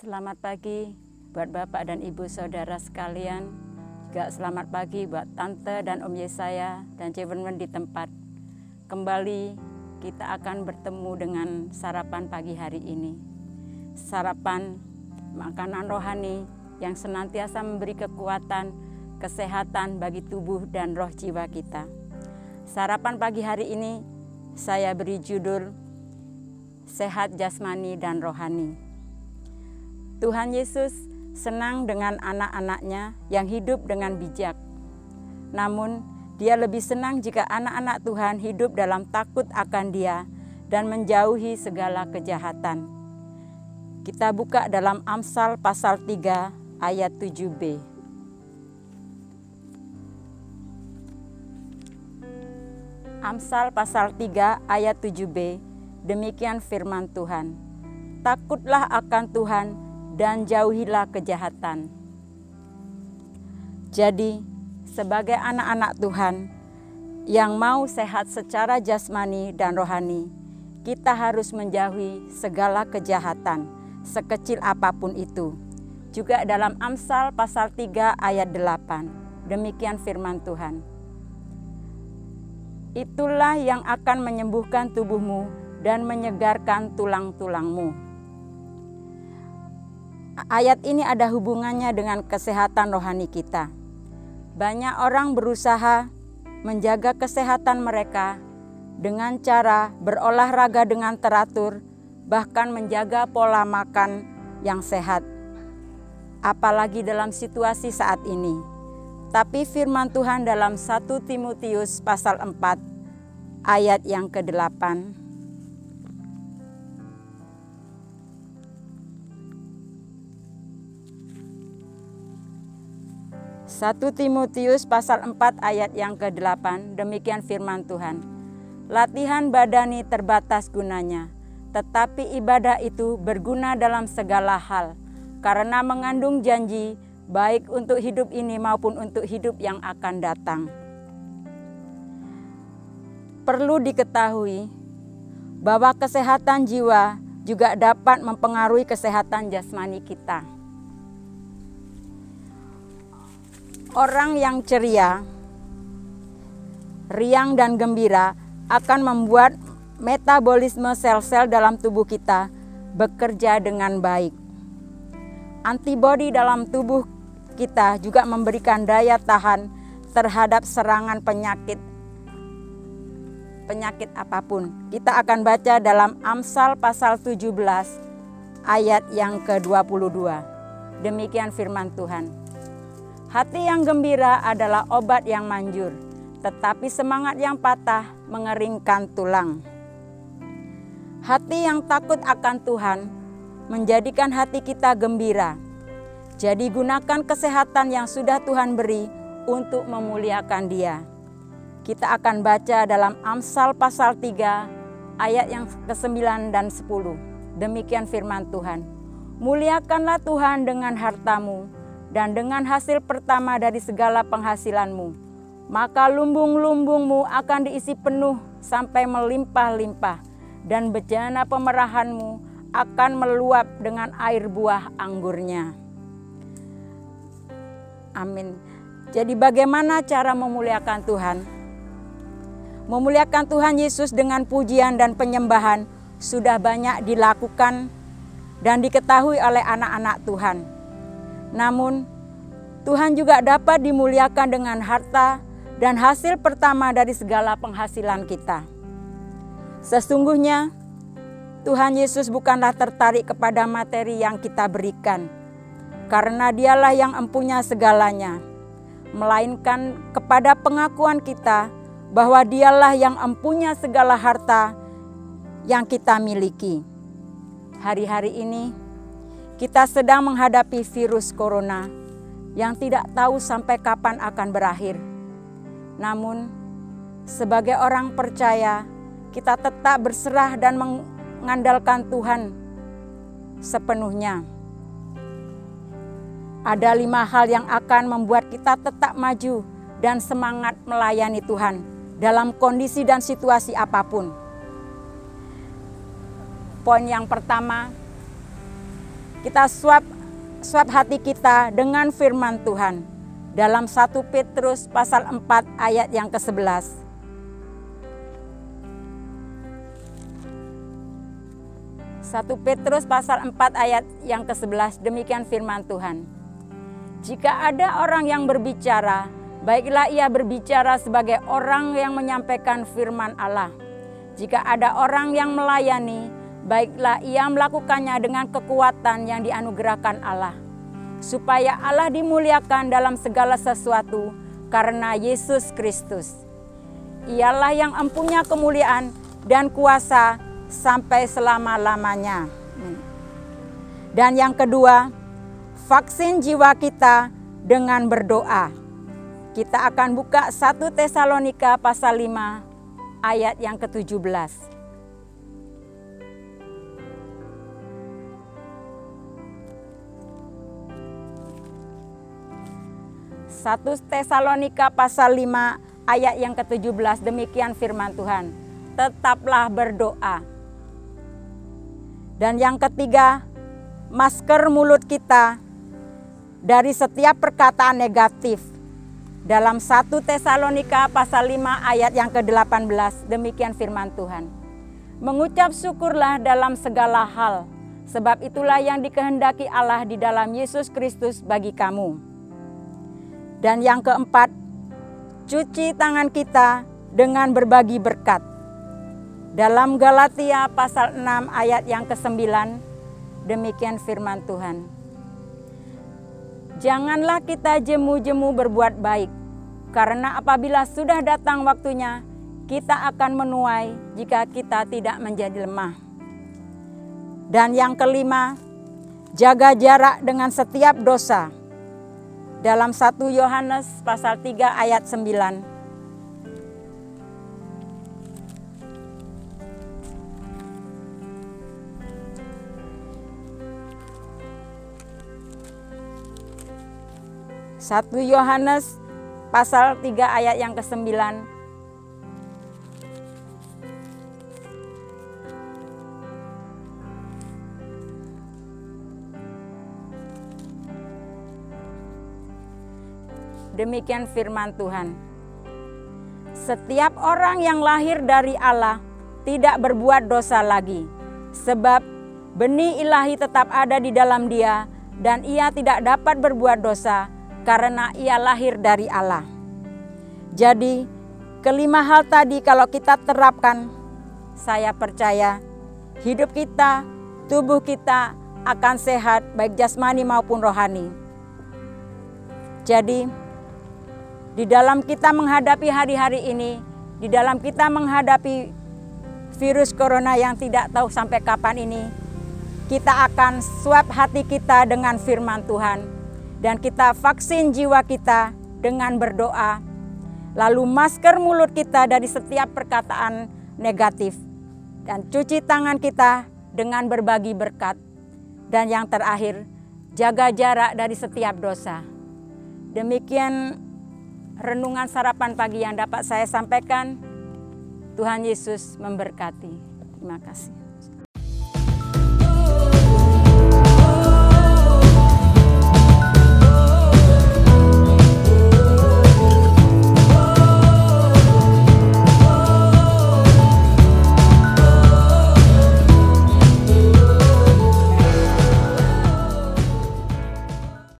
Selamat pagi buat Bapak dan Ibu Saudara sekalian. Juga selamat pagi buat Tante dan Om Yesaya dan Cewenwen di tempat. Kembali kita akan bertemu dengan sarapan pagi hari ini. Sarapan makanan rohani yang senantiasa memberi kekuatan, kesehatan bagi tubuh dan roh jiwa kita. Sarapan pagi hari ini saya beri judul Sehat Jasmani dan Rohani. Tuhan Yesus senang dengan anak-anaknya yang hidup dengan bijak. Namun, Dia lebih senang jika anak-anak Tuhan hidup dalam takut akan Dia dan menjauhi segala kejahatan. Kita buka dalam Amsal pasal 3 ayat 7b. Amsal pasal 3 ayat 7b, demikian firman Tuhan. Takutlah akan Tuhan dan jauhilah kejahatan. Jadi, sebagai anak-anak Tuhan yang mau sehat secara jasmani dan rohani, kita harus menjauhi segala kejahatan, sekecil apapun itu. Juga dalam Amsal pasal 3 ayat 8, demikian firman Tuhan. Itulah yang akan menyembuhkan tubuhmu dan menyegarkan tulang-tulangmu. Ayat ini ada hubungannya dengan kesehatan rohani kita. Banyak orang berusaha menjaga kesehatan mereka dengan cara berolahraga dengan teratur, bahkan menjaga pola makan yang sehat. Apalagi dalam situasi saat ini. Tapi firman Tuhan dalam 1 Timotius pasal 4 ayat yang ke-8. 1 Timotius pasal 4 ayat yang ke-8, demikian firman Tuhan. Latihan badani terbatas gunanya, tetapi ibadah itu berguna dalam segala hal, karena mengandung janji baik untuk hidup ini maupun untuk hidup yang akan datang. Perlu diketahui bahwa kesehatan jiwa juga dapat mempengaruhi kesehatan jasmani kita. Orang yang ceria, riang dan gembira akan membuat metabolisme sel-sel dalam tubuh kita bekerja dengan baik. Antibodi dalam tubuh kita juga memberikan daya tahan terhadap serangan penyakit apapun. Kita akan baca dalam Amsal pasal 17 ayat yang ke-22. Demikian firman Tuhan. Hati yang gembira adalah obat yang manjur, tetapi semangat yang patah mengeringkan tulang. Hati yang takut akan Tuhan menjadikan hati kita gembira. Jadi gunakan kesehatan yang sudah Tuhan beri untuk memuliakan Dia. Kita akan baca dalam Amsal pasal 3 ayat yang ke-9 dan 10. Demikian firman Tuhan. Muliakanlah Tuhan dengan hartamu dan dengan hasil pertama dari segala penghasilanmu, maka lumbung-lumbungmu akan diisi penuh sampai melimpah-limpah, dan bejana pemerahanmu akan meluap dengan air buah anggurnya. Amin. Jadi bagaimana cara memuliakan Tuhan? Memuliakan Tuhan Yesus dengan pujian dan penyembahan sudah banyak dilakukan dan diketahui oleh anak-anak Tuhan. Namun, Tuhan juga dapat dimuliakan dengan harta dan hasil pertama dari segala penghasilan kita. Sesungguhnya, Tuhan Yesus bukanlah tertarik kepada materi yang kita berikan, karena Dialah yang empunya segalanya, melainkan kepada pengakuan kita bahwa Dialah yang empunya segala harta yang kita miliki. Hari-hari ini, kita sedang menghadapi virus corona yang tidak tahu sampai kapan akan berakhir. Namun, sebagai orang percaya, kita tetap berserah dan mengandalkan Tuhan sepenuhnya. Ada 5 hal yang akan membuat kita tetap maju dan semangat melayani Tuhan dalam kondisi dan situasi apapun. Poin yang pertama, kita suap hati kita dengan firman Tuhan. Dalam 1 Petrus pasal 4 ayat yang ke-11. 1 Petrus pasal 4 ayat yang ke-11, demikian firman Tuhan. Jika ada orang yang berbicara, baiklah ia berbicara sebagai orang yang menyampaikan firman Allah. Jika ada orang yang melayani, baiklah ia melakukannya dengan kekuatan yang dianugerahkan Allah, supaya Allah dimuliakan dalam segala sesuatu karena Yesus Kristus. Ialah yang empunya kemuliaan dan kuasa sampai selama-lamanya. Dan yang kedua, vaksin jiwa kita dengan berdoa. Kita akan buka 1 Tesalonika pasal 5 ayat yang ke-17. 1 Tesalonika pasal 5 ayat yang ke-17, demikian firman Tuhan. Tetaplah berdoa. Dan yang ketiga, masker mulut kita dari setiap perkataan negatif. Dalam 1 Tesalonika pasal 5 ayat yang ke-18, demikian firman Tuhan. Mengucap syukurlah dalam segala hal, sebab itulah yang dikehendaki Allah di dalam Yesus Kristus bagi kamu. Dan yang keempat, cuci tangan kita dengan berbagi berkat. Dalam Galatia pasal 6 ayat yang ke-9, demikian firman Tuhan. Janganlah kita jemu-jemu berbuat baik, karena apabila sudah datang waktunya, kita akan menuai jika kita tidak menjadi lemah. Dan yang kelima, jaga jarak dengan setiap dosa. Dalam 1 Yohanes pasal 3 ayat 9. Satu Yohanes pasal 3 ayat yang ke-9. Demikian firman Tuhan. Setiap orang yang lahir dari Allah tidak berbuat dosa lagi, sebab benih ilahi tetap ada di dalam dia dan ia tidak dapat berbuat dosa karena ia lahir dari Allah. Jadi kelima hal tadi kalau kita terapkan, saya percaya hidup kita, tubuh kita akan sehat baik jasmani maupun rohani. Jadi di dalam kita menghadapi hari-hari ini, di dalam kita menghadapi virus corona yang tidak tahu sampai kapan ini, kita akan suap hati kita dengan firman Tuhan. Dan kita vaksin jiwa kita dengan berdoa. Lalu masker mulut kita dari setiap perkataan negatif. Dan cuci tangan kita dengan berbagi berkat. Dan yang terakhir, jaga jarak dari setiap dosa. Demikian renungan sarapan pagi yang dapat saya sampaikan. Tuhan Yesus memberkati. Terima kasih.